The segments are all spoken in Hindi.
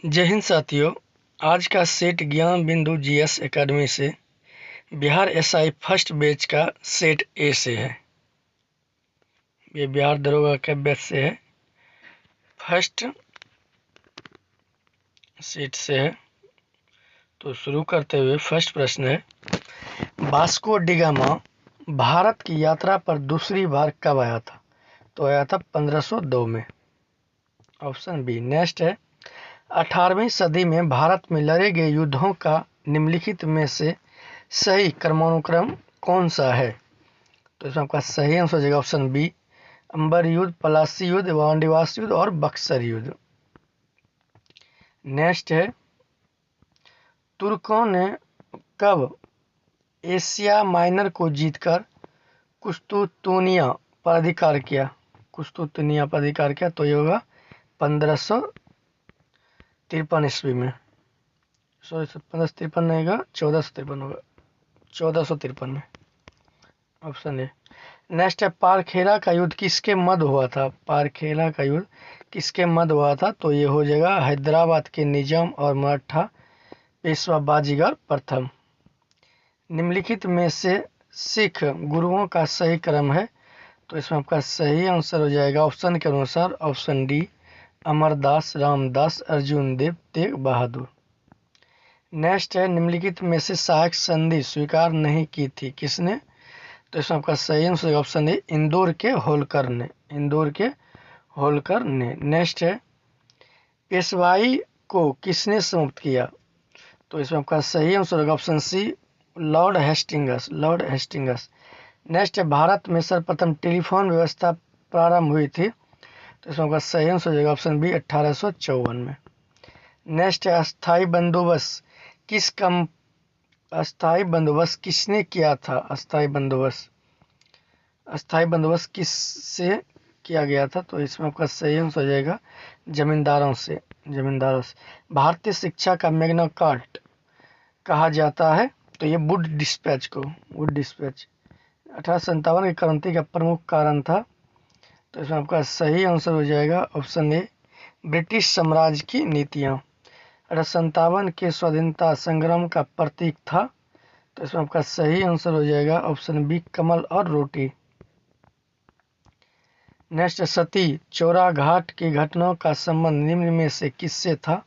जय हिंद साथियों। आज का सेट ज्ञान बिंदु जीएस एकेडमी से बिहार एसआई फर्स्ट बैच का सेट ए से है। ये बिहार दरोगा के बैच से है, फर्स्ट सेट से है। तो शुरू करते हुए फर्स्ट प्रश्न है, वास्को डी गामा भारत की यात्रा पर दूसरी बार कब आया था? तो आया था 1502 में। Option B. नेक्स्ट है, 18वीं सदी में भारत में लड़े गए युद्धों का निम्नलिखित में से सही क्रमानुक्रम कौन सा है? तो इसमें आपका सही आंसर हो जाएगा ऑप्शन बी, अंबर युद्ध, पलासी युद्ध, वांडीवास युद्ध और बक्सर युद्ध। नेक्स्ट है, तुर्कों ने कब एशिया माइनर को जीतकर कुस्तुतुनिया पर अधिकार किया? कुस्तुतुनिया पर अधिकार किया तो ये होगा 1553 ईस्वी में। सॉरी, 1553 नहीं होगा, 1453 होगा, 1453 में। Option A. नेक्स्ट है, पारखेरा का युद्ध किसके मध्य हुआ था? पारखेरा का युद्ध किसके मध्य हुआ था? तो ये हो जाएगा हैदराबाद के निजाम और मराठा पेशवा बाजीगर प्रथम। निम्नलिखित में से सिख गुरुओं का सही क्रम है? तो इसमें आपका सही आंसर हो जाएगा ऑप्शन के अनुसार ऑप्शन डी, अमरदास, रामदास, अर्जुन देव, तेग बहादुर। नेक्स्ट है, निम्नलिखित में से सहायक संधि स्वीकार नहीं की थी किसने? तो इसमें आपका सही आंसर ऑप्शन है इंदौर के होलकर ने। इंदौर के होलकर ने। नेक्स्ट है, पेशवाई को किसने समाप्त किया? तो इसमें आपका सही आंसर होगा option C, Lord Hastings. Lord Hastings. Next है, भारत में सर्वप्रथम टेलीफोन व्यवस्था प्रारंभ हुई थी? तो इसमें आपका सही आंसर हो जाएगा ऑप्शन बी, 1854 में। नेक्स्ट है, अस्थाई बंदोबस्त किसने किया था? अस्थाई बंदोबस्त किससे किया गया था? तो इसमें आपका सही आंसर हो जाएगा जमींदारों से। भारतीय शिक्षा का मैग्ना कार्टा कहा जाता है? तो ये वुड डिस्पैच को, वुड डिस्पैच 1857 की क्रांति का प्रमुख कारण था। तो इसमें आपका सही आंसर हो जाएगा ऑप्शन ए, ब्रिटिश साम्राज्य की नीतियाँ। 1857 के स्वाधीनता संग्राम का प्रतीक था? तो इसमें आपका सही आंसर हो जाएगा ऑप्शन बी, कमल और रोटी। नेक्स्ट, सती चौरा घाट की घटनाओं का संबंध निम्न में से किससे था?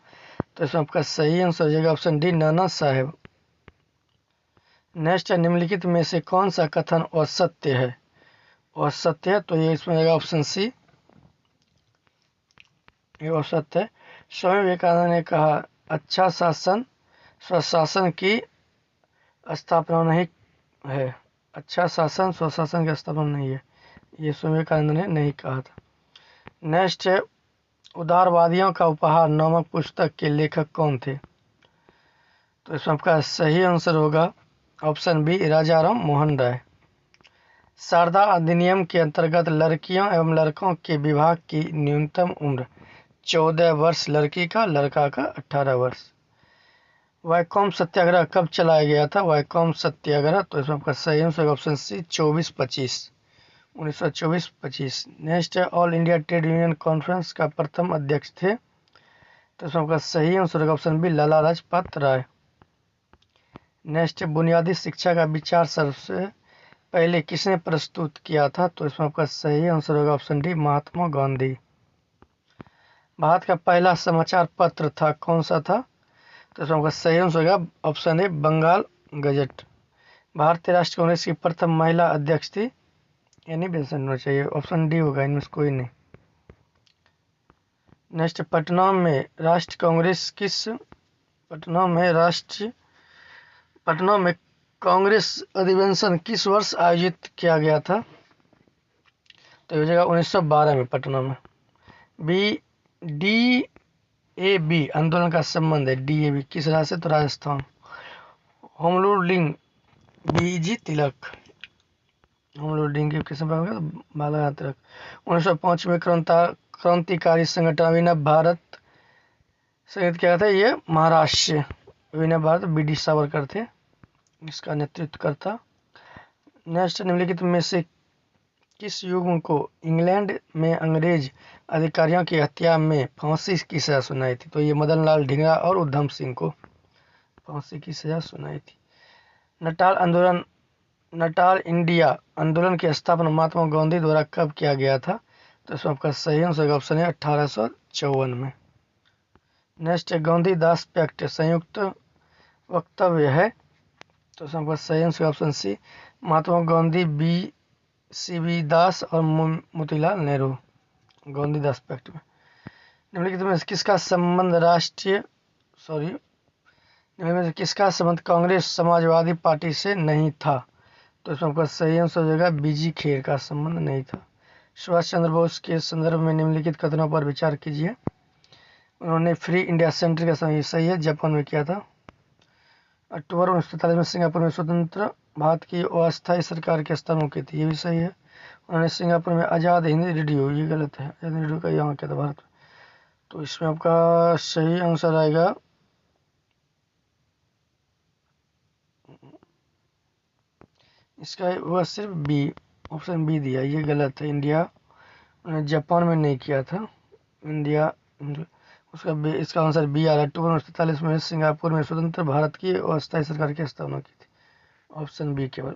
तो इसमें आपका सही आंसर हो जाएगा option D, Nana Saheb. Next है, निम्नलिखित में से कौन सा कथन असत्य है? असत्य है तो ये इसमें जाएगा ऑप्शन सी, ये असत्य है। स्वामी विवेकानंद ने कहा, अच्छा शासन स्वशासन की स्थापना नहीं है। अच्छा शासन स्वशासन की स्थापना नहीं है, ये स्वामी विवेकानंद ने नहीं कहा था। नेक्स्ट है, उदारवादियों का उपहार नामक पुस्तक के लेखक कौन थे? तो इसमें आपका सही आंसर होगा ऑप्शन बी, राजा राम मोहन राय। शारदा अधिनियम के अंतर्गत लड़कियों एवं लड़कों के विवाह की न्यूनतम उम्र 14 वर्ष लड़की का, लड़का का 18 वर्ष। वैकोम सत्याग्रह कब चलाया गया था? वैकोम सत्याग्रह, तो इसमें आपका सही आंसर ऑप्शन सी, 1924-25। नेक्स्ट है, all India trade union conference का प्रथम अध्यक्ष थे? तो इसमें आपका सही answer option B, Lala Lajpat Rai. Next है, बुनियादी शिक्षा का विचार सबसे पहले किसने प्रस्तुत किया था? तो इसमें आपका सही आंसर होगा ऑप्शन डी, महात्मा गांधी। भारत का पहला समाचार पत्र था कौन सा था? तो इसमें आपका सही आंसर होगा ऑप्शन ए, बंगाल गजट। भारतीय राष्ट्रीय कांग्रेस की प्रथम महिला अध्यक्ष थी? यानी बेंसन होना चाहिए, ऑप्शन डी होगा, इनमें से कोई नहीं। नेक्स्ट, पटना में कांग्रेस अधिवेशन किस वर्ष आयोजित किया गया था? तो ये हो जाएगा 1912 में पटना में। DAB आंदोलन का संबंध है, DAB किस राज्य से? तो राजस्थान। होम रूलिंग BG तिलक, होम रूलिंग की किस पर? बाला तिलक। 1905 में क्रांतिकारी संगठन अभिनव भारत संगठित किया था, ये महाराष्ट्र। अभिनव भारत BD सावरकर थे इसका नेतृत्व करता। नेक्स्ट, निम्नलिखित में से किस युग को इंग्लैंड में अंग्रेज अधिकारियों की हत्या में फांसी की सजा सुनाई थी? तो ये मदन लाल ढींगरा और उधम सिंह को फांसी की सजा सुनाई थी। नटाल इंडिया आंदोलन की स्थापना महात्मा गांधी द्वारा कब किया गया था? तो इसमें आपका सही आंसर ऑप्शन है 1854 में। नेक्स्ट है गांधी दास पैक्ट संयुक्त वक्तव्य है? तो इसमें आपका सही आंसर ऑप्शन सी, महात्मा गांधी, CB दास और मोतीलाल नेहरू। गांधी दास पैक्ट में निम्नलिखित में किसका संबंध किसका संबंध कांग्रेस समाजवादी पार्टी से नहीं था? तो इसमें आपका सही आंसर हो जाएगा BG खेर का संबंध नहीं था। सुभाष चंद्र बोस के संदर्भ में निम्नलिखित कथनों पर विचार कीजिए। उन्होंने फ्री इंडिया सेंटर का सही है, जापान में किया था। अक्टूबर 1947 में सिंगापुर में स्वतंत्र भारत की अस्थायी सरकार की स्थापना की थी, ये भी सही है। उन्होंने सिंगापुर में आज़ाद हिंद रेडियो, ये गलत है, आज़ाद रेडियो का यहाँ क्या था भारत में। तो इसमें आपका सही आंसर आएगा इसका वह सिर्फ बी, ऑप्शन बी दिया, ये गलत है। इंडिया जापान में नहीं किया था, इंडिया इसका आंसर बी आ रहा है। अक्टूबर 1947 में सिंगापुर में स्वतंत्र भारत की अस्थायी सरकार की स्थापना की थी, ऑप्शन बी केवल।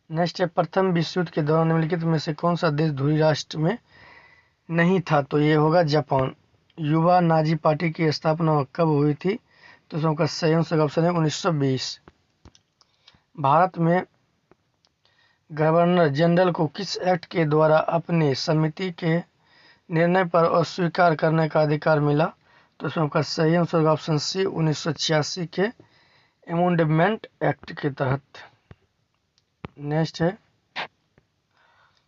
नेक्स्ट है प्रथम विश्व युद्ध के दौरान निम्नलिखित में से कौन सा देश ध्रुवीय राष्ट्र में नहीं था? तो ये होगा जापान। युवा नाजी पार्टी की स्थापना कब हुई थी? तो इसका सही आंसर ऑप्शन है 1920। भारत में गवर्नर जनरल को किस एक्ट के द्वारा अपनी समिति के निर्णय पर अस्वीकार करने का अधिकार मिला? तो इसमें आपका सही आंसर ऑप्शन सी, 1986 के अमेंडमेंट एक्ट के तहत। नेक्स्ट है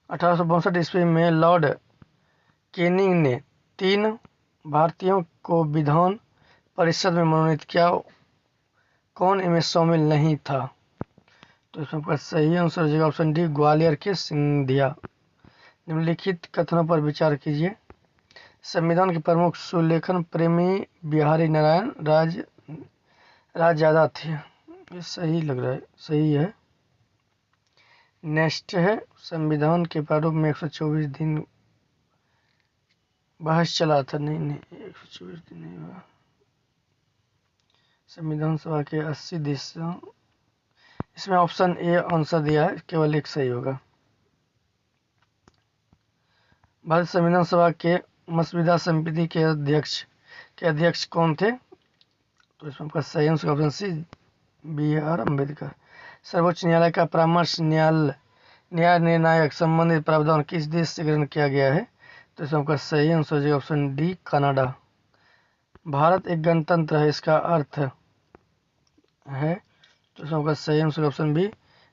1862 ईस्वी में लॉर्ड कैनिंग ने 3 भारतीयों को विधान परिषद में मनोनीत किया, कौन इनमें शामिल नहीं था? तो इसमें आपका सही आंसर हो जाएगा ऑप्शन डी, ग्वालियर के सिंधिया। निम्नलिखित कथनों पर विचार कीजिए। संविधान के प्रमुख सुलेखन प्रेमी बिहारी नारायण राजदादा थे, ये सही लग रहा है, सही है। नेक्स्ट है संविधान के प्रारूप में 124 दिन बहस चला था, नहीं 124 दिन नहीं हुआ। संविधान सभा के 80 देशों, इसमें ऑप्शन ए आंसर दिया है, केवल एक सही होगा। भारत संविधान सभा के मसविदा समिति के अध्यक्ष कौन थे? तो इसमें आपका सही answer option C, BR Ambedkar. सर्वोच्च न्यायालय का परामर्श न्याय निर्णायक संबंधित प्रावधान किस देश से ग्रहण किया गया है? तो इसमें आपका सही आंसर है ऑप्शन डी, कनाडा। भारत एक गणतंत्र है, इसका अर्थ है? तो इसमें आपका सही आंसर ऑप्शन बी,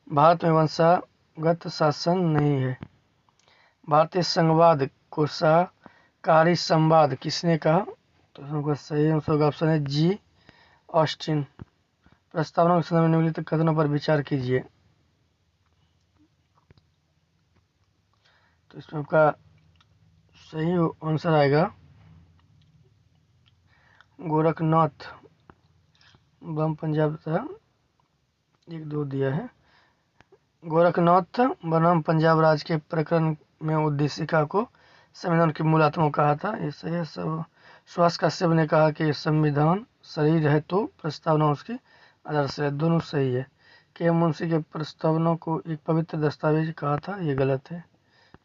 भारत में वंशागत शासन नहीं है। भारतीय संघवाद को सहकारी संवाद किसने कहा? तो इसमें आपका सही आंसर ऑप्शन है जी, ऑस्टिन। प्रस्तावना के संदर्भ में निम्नलिखित कथनों पर विचार कीजिए। तो इसमें आपका सही आंसर आएगा गोरखनाथ बम पंजाब था, 1-2 दिया है। गोरखनाथ बनाम पंजाब राज्य के प्रकरण में उद्देशिका को संविधान की मूल आत्मा कहा था, ये सही है। सुभाष कश्यप ने कहा कि संविधान सही है तो प्रस्तावना उसकी आदर्श है, दोनों सही है। के मुंशी के प्रस्तावना को एक पवित्र दस्तावेज कहा था, ये गलत है,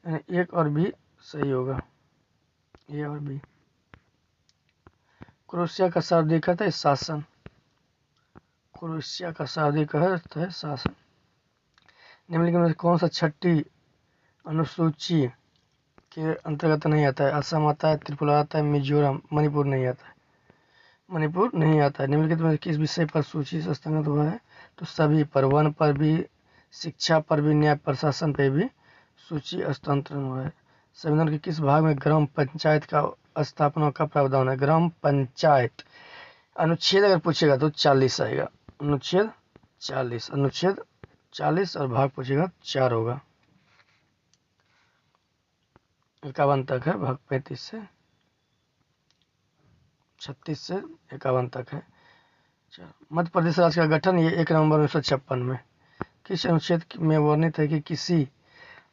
यानी एक और भी सही होगा, ए और बी। क्रोएशिया का शाब्दिक अर्थ है शासन, क्रोएशिया का शाब्दिक अर्थ है शासन। निम्नलिखित में कौन सा 6ठी अनुसूची के अंतर्गत नहीं आता है? असम आता है, त्रिपुरा आता है, मिजोरम, मणिपुर नहीं आता है। मणिपुर नहीं आता है। निम्नलिखित में किस विषय पर सूची हस्तांतरित हुआ है? तो सभी पर, वन पर भी, शिक्षा पर भी, न्याय प्रशासन पर भी सूची हस्तांतरण हुआ है। संविधान के किस भाग में ग्राम पंचायत का स्थापना का प्रावधान है? ग्राम पंचायत अनुच्छेद अगर पूछेगा तो 40 आएगा, अनुच्छेद 40 और भाग पूछेगा 4 होगा। 51 तक है, भाग 35 से 36 से 51 तक है। मध्य प्रदेश राज्य का गठन ये 1 नवंबर 1956 में किस अनुच्छेद में वर्णित है कि किसी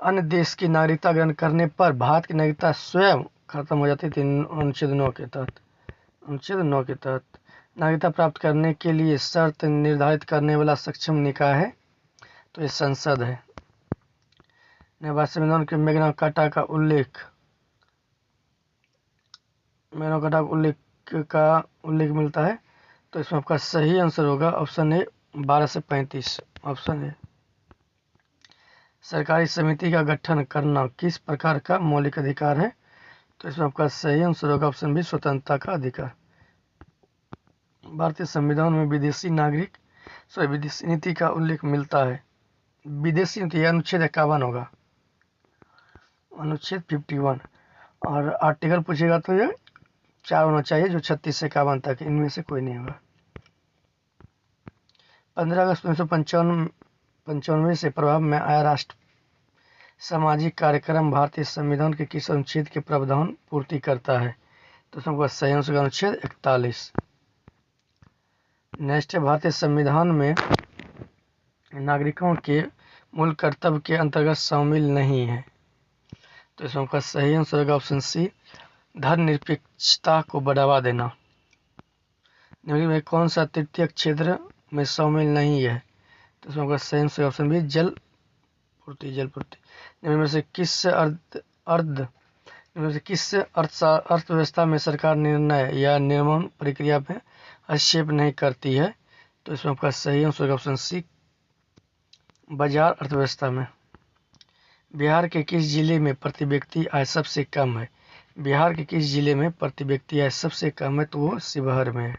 अन्य देश की नागरिकता ग्रहण करने पर भारत की नागरिकता स्वयं खत्म हो जाती थी। अनुच्छेद 9 के तहत, अनुच्छेद 9 के तहत नागरिकता प्राप्त करने के लिए शर्त निर्धारित करने वाला सक्षम निकाय है, तो ये संसद है। भारत संविधान के मैग्ना कार्टा का उल्लेख मिलता है, तो इसमें आपका सही आंसर होगा ऑप्शन ए 12 से 35। Option A. सरकारी समिति का गठन करना किस प्रकार का मौलिक अधिकार है, तो इसमें आपका सही आंसर होगा ऑप्शन बी स्वतंत्रता का अधिकार। भारतीय संविधान में विदेशी नीति का उल्लेख मिलता है। विदेशी नीति अनुच्छेद 51 होगा, अनुच्छेद 51। और आर्टिकल पूछेगा तो ये 4 होना चाहिए, जो 36 से 51 तक, इनमें से कोई नहीं होगा। 15 अगस्त 1995 से प्रभाव में आया राष्ट्र सामाजिक कार्यक्रम भारतीय संविधान के किस अनुच्छेद के प्रावधान पूर्ति करता है, तो इसमें सही आंसर अनुच्छेद 41। नेक्स्ट है, भारतीय संविधान में नागरिकों के मूल कर्तव्य के अंतर्गत शामिल नहीं है, तो इसमें सही आंसर होगा ऑप्शन सी धर्मनिरपेक्षता को बढ़ावा देना। निम्नलिखित में कौन सा तृतीय क्षेत्र में शामिल नहीं है, तो इसमें सही आंसर ऑप्शन बी जल पूर्ति। निम्न में से किस अर्थव्यवस्था में सरकार निर्णय या निर्माण प्रक्रिया में हस्तक्षेप नहीं करती है, तो इसमें आपका सही आंसर ऑप्शन सी बाजार अर्थव्यवस्था में। बिहार के किस जिले में प्रति व्यक्ति आय सबसे कम है, बिहार के किस जिले में प्रति व्यक्ति आय सबसे कम है, तो वो शिवहर में है।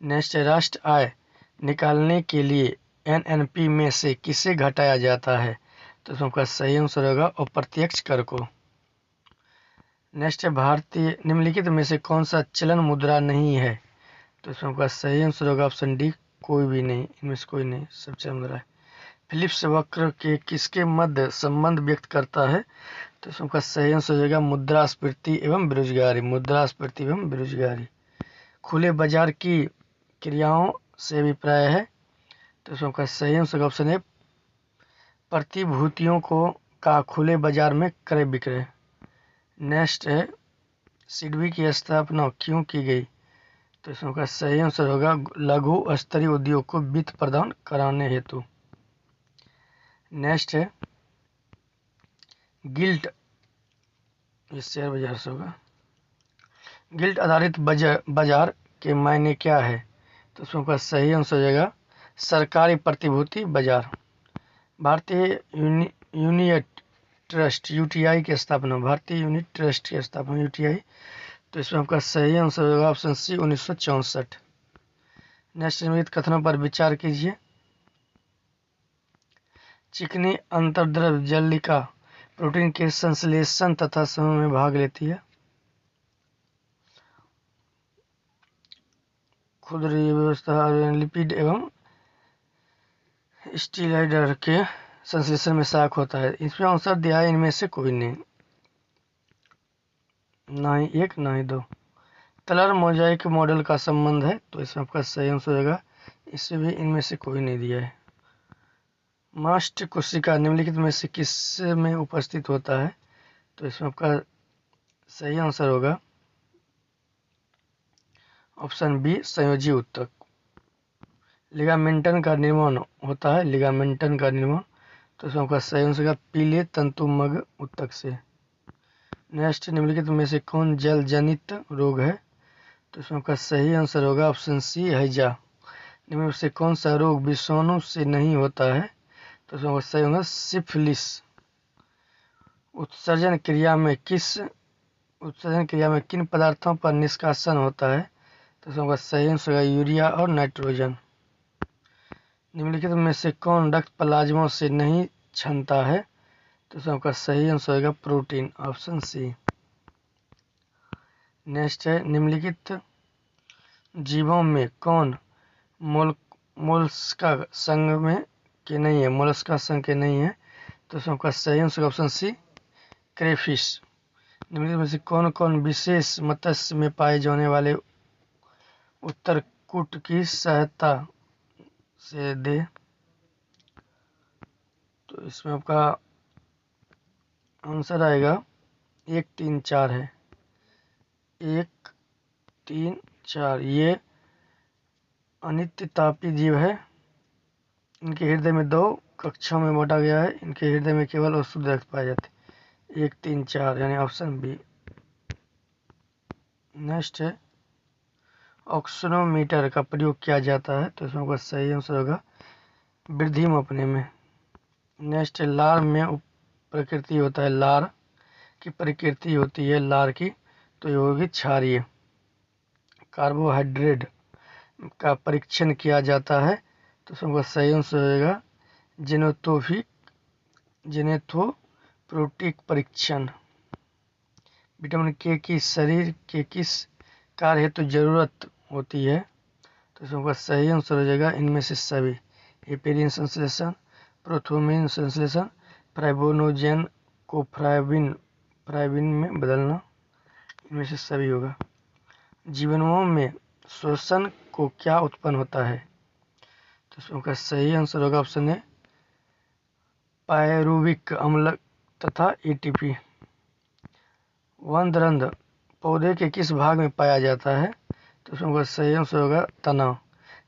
नेक्स्ट है, राष्ट्र आय निकालने के लिए एनएनपी में से किसे घटाया जाता है, तो इसमें सही आंसर होगा अप्रत्यक्ष कर को। नेक्स्ट है, भारतीय निम्नलिखित में से कौन सा चलन मुद्रा नहीं है, तो इसमें सही आंसर होगा ऑप्शन डी कोई भी नहीं, इनमें से कोई नहीं, सब चलन मुद्रा है। फिलिप्स वक्र के किसके मध्य संबंध व्यक्त करता है, तो इसमें सही आंसर होगा मुद्रास्फीति एवं बेरोजगारी, मुद्रास्फीति एवं बेरोजगारी। खुले बाजार की क्रियाओं से अभिप्राय है, तो इसमें सही आंसर ऑप्शन है प्रतिभूतियों का खुले बाजार में क्रय विक्रय। नेक्स्ट है, सिडबी की स्थापना क्यों की गई, तो इसमें सही आंसर होगा लघु स्तरीय उद्योग को वित्त प्रदान कराने हेतु। नेक्स्ट है, गिल्ट, शेयर बाजार से होगा। गिल्ट आधारित बाजार के मायने क्या है, तो उसमें सही आंसर हो जाएगा सरकारी प्रतिभूति बाजार। भारतीय यूनिट ट्रस्ट यूटीआई की स्थापना, भारतीय यूनिट ट्रस्ट की स्थापना यूटीआई, तो इसमें आपका सही आंसर होगा ऑप्शन सी 1964। नेक्स्ट, निम्नलिखित कथनों पर विचार कीजिए। चिकनी अंतर्द्रव जल्लिका प्रोटीन के संश्लेषण तथा समूह में भाग लेती है। खुदरी व्यवस्था लिपिड एवं स्टीराइड के संश्लेषण में सहायक होता है। इसमें आंसर दिया है इनमें से कोई नहीं, ना ही एक ना ही दो। कलर मोजाइक मॉडल का संबंध है, तो इसमें आपका सही आंसर होगा, इससे भी इनमें से कोई नहीं दिया है। मास्ट कोशिका निम्नलिखित में से किस में उपस्थित होता है, तो इसमें आपका सही आंसर होगा ऑप्शन बी संयोजी ऊतक। लिगामेंटन का निर्माण होता है, लिगामेंटन का निर्माण, तो इसमें आपका सही आंसर होगा पीले तंतुमय ऊतक से। नेक्स्ट, निम्नलिखित में से कौन जल जनित रोग है, तो इसमें आपका सही आंसर होगा ऑप्शन सी हैजा। निम्न में से कौन सा रोग विषाणु से नहीं होता है, तो इसमें सही होगा सिफिलिस। उत्सर्जन क्रिया में किन पदार्थों पर निष्कासन होता है, तो इसमें सही आंसर होगा यूरिया और नाइट्रोजन। निम्नलिखित में से कौन रक्त प्लाज्मा से नहीं छनता है, तो इसमें सही आंसर होगा प्रोटीन, ऑप्शन सी। नेक्स्ट है, निम्नलिखित जीवों में कौन मोलस्का संघ के नहीं है, तो इसमें सही आंसर ऑप्शन सी क्रेफिश। निम्नलिखित में से कौन कौन विशेष मत्स्य में पाए जाने वाले उत्तरकूट की सहायता से दे, तो इसमें आपका आंसर आएगा 1 3 4 है। 1 3 4 ये अनित्य तापी जीव है। इनके हृदय में 2 कक्षाओं में बांटा गया है। इनके हृदय में केवल और शुद्ध रक्त पाए जाते हैं। 1 3 4 यानी ऑप्शन बी। नेक्स्ट है ऑक्सीनोमीटर का प्रयोग किया जाता है, तो इसमें सही आंसर होगा वृद्धि मापने में। नेक्स्ट है लार में प्रकृति होता है, लार की प्रकृति होती है लार की, तो ये होगी क्षारीय। कार्बोहाइड्रेट का परीक्षण किया जाता है, तो इसमें सही आंसर होगा जेनेथोप्रोटिक परीक्षण। विटामिन के की शरीर के किस कार्य हेतु जरूरत होती है, तो इसमें सही आंसर हो जाएगा इनमें से सभी। हेपेरिन संश्लेषण, प्रोथ्रोम्बिन संश्लेषण, फाइब्रिनोजेन को फ्राइबिन में बदलना, इनमें से सभी होगा। जीवाणुओं में श्वसन को क्या उत्पन्न होता है, तो इसमें सही आंसर होगा ऑप्शन ए पायरुविक अम्ल तथा एटीपी। वनदरंद पौधे के किस भाग में पाया जाता है, तो इसमें सही आंसर होगा तना।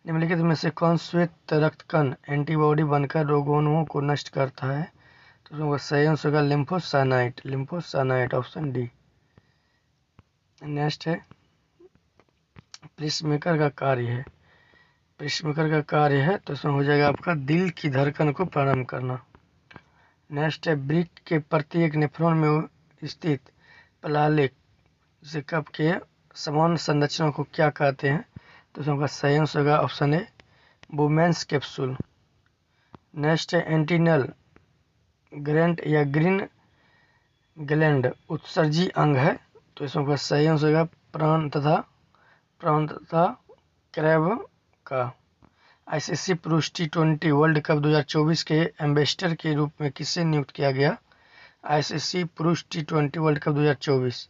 निम्नलिखित में से कौन श्वेत रक्तकण एंटीबॉडी बनकर रोगाणुओं को नष्ट करता है, तो इसमें सही आंसर होगा लिम्फोसाइनाइट ऑप्शन डी। नेक्स्ट है पेसमेकर का कार्य है। पेसमेकर का कार्य है, तो इसमें हो जाएगा आपका दिल की धड़कन को प्रारंभ करना। नेक्स्ट है वृक्क के प्रत्येक नेफ्रॉन में स्थित प्लालेक जिसे कप के समान संरचना को क्या कहते हैं, तो इसमें सही आंसर होगा ऑप्शन ए बुमेंस कैप्सूल। नेक्स्ट है एंटीनल ग्रैंड या ग्रीन ग्लैंड उत्सर्जी अंग है, तो इसमें सही आंसर होगा प्राण तथा क्रैब का। आईसीसी पुरुष टी20 वर्ल्ड कप 2024 के एम्बेसडर के रूप में किसे नियुक्त किया गया, आईसीसी पुरुष टी20 वर्ल्ड कप 2024,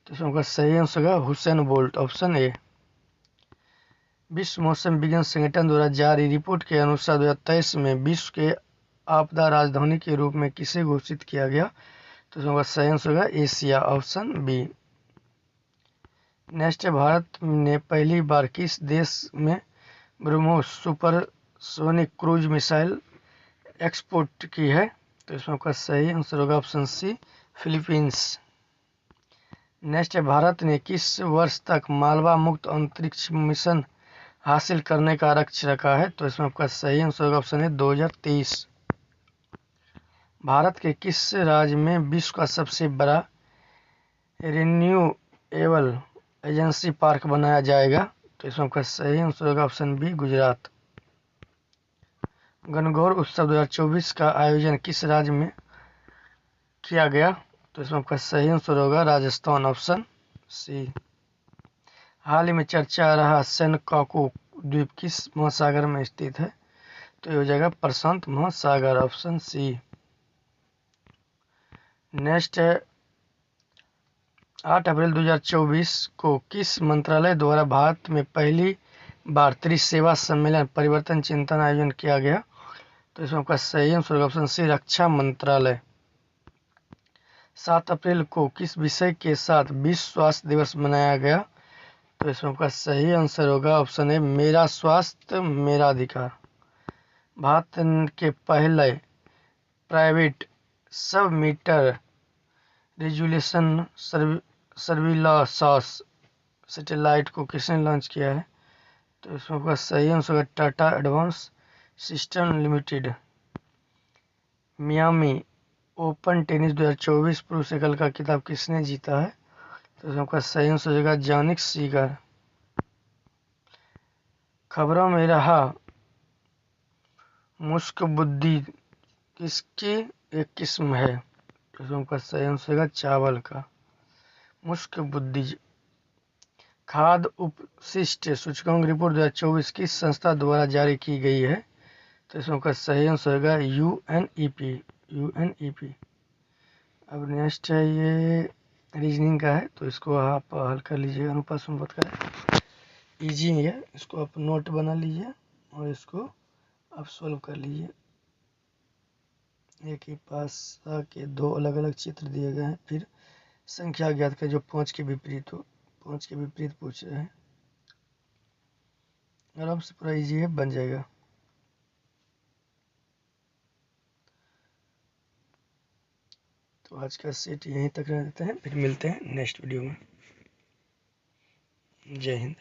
तो इसमें सही आंसर होगा हुसैन बोल्ट ऑप्शन ए। विश्व मौसम विज्ञान संगठन द्वारा जारी रिपोर्ट के अनुसार 2023 में विश्व के आपदा राजधानी के रूप में किसे घोषित किया गया, तो इसमें सही आंसर होगा एशिया ऑप्शन बी। नेक्स्ट है भारत ने पहली बार किस देश में BrahMos supersonic cruise missile export की है, तो इसमें सही आंसर होगा ऑप्शन सी फिलीपींस। नेक्स्ट है भारत ने किस वर्ष तक मालवा मुक्त अंतरिक्ष मिशन हासिल करने का लक्ष्य रखा है, तो इसमें आपका सही आंसर होगा ऑप्शन है 2030। भारत के किस राज्य में विश्व का सबसे बड़ा रिन्यूएबल एनर्जी पार्क बनाया जाएगा, तो इसमें आपका सही आंसर होगा ऑप्शन बी गुजरात। गणगौर उत्सव 2024 का आयोजन किस राज्य में किया गया, तो इसमें आपका सही आंसर होगा राजस्थान ऑप्शन सी। हाल ही में चर्चा रहा सेनकाकू द्वीप किस महासागर में स्थित है, तो ये हो जाएगा प्रशांत महासागर ऑप्शन सी। नेक्स्ट है 8 अप्रैल 2024 को किस मंत्रालय द्वारा भारत में पहली बार त्रिसेवा सम्मेलन परिवर्तन चिंतन आयोजन किया गया, तो इसमें आपका सही आंसर ऑप्शन सी रक्षा मंत्रालय। 7 अप्रैल को किस विषय के साथ विश्व स्वास्थ्य दिवस मनाया गया, तो इसमें आपका सही आंसर होगा ऑप्शन ए मेरा स्वास्थ्य मेरा अधिकार। भारत के पहले प्राइवेट सब मीटर रेजुलेशन सर्विलांस सैटेलाइट को किसने लॉन्च किया है, तो इसमें आपका सही आंसर होगा Tata advance system limited. Miami open tennis 2024 पुरुष एकल का खिताब किसने जीता है, तो इसमें आपका सही आंसर होगा जानिक सीगर। खबरों में रहा मुश्क बुद्धि किसकी एक किस्म है, तो इसमें आपका सही आंसर होगा चावल का मुश्क बुद्धि। खाद्य उपशिष्ट सूचकांक रिपोर्ट 2024 किस संस्था द्वारा जारी की गई है, तो इसमें आपका सही आंसर होगा यूएनईपी। अब नेक्स्ट है ये रीजनिंग का है, तो इसको आप हल कर लीजिए अनुपात संपत्त का। इजी है, इसको आप नोट बना लीजिए और इसको आप सॉल्व कर लीजिए। एक ही पासा के दो अलग अलग चित्र दिए गए हैं, फिर संख्या ज्ञात करें जो 5 के विपरीत हो। 5 के विपरीत पूछ रहे हैं, आराम से, पूरा इजी है, बन जाएगा। तो आज का सेट यहीं तक रह देते हैं, फिर मिलते हैं नेक्स्ट वीडियो में। जय हिंद।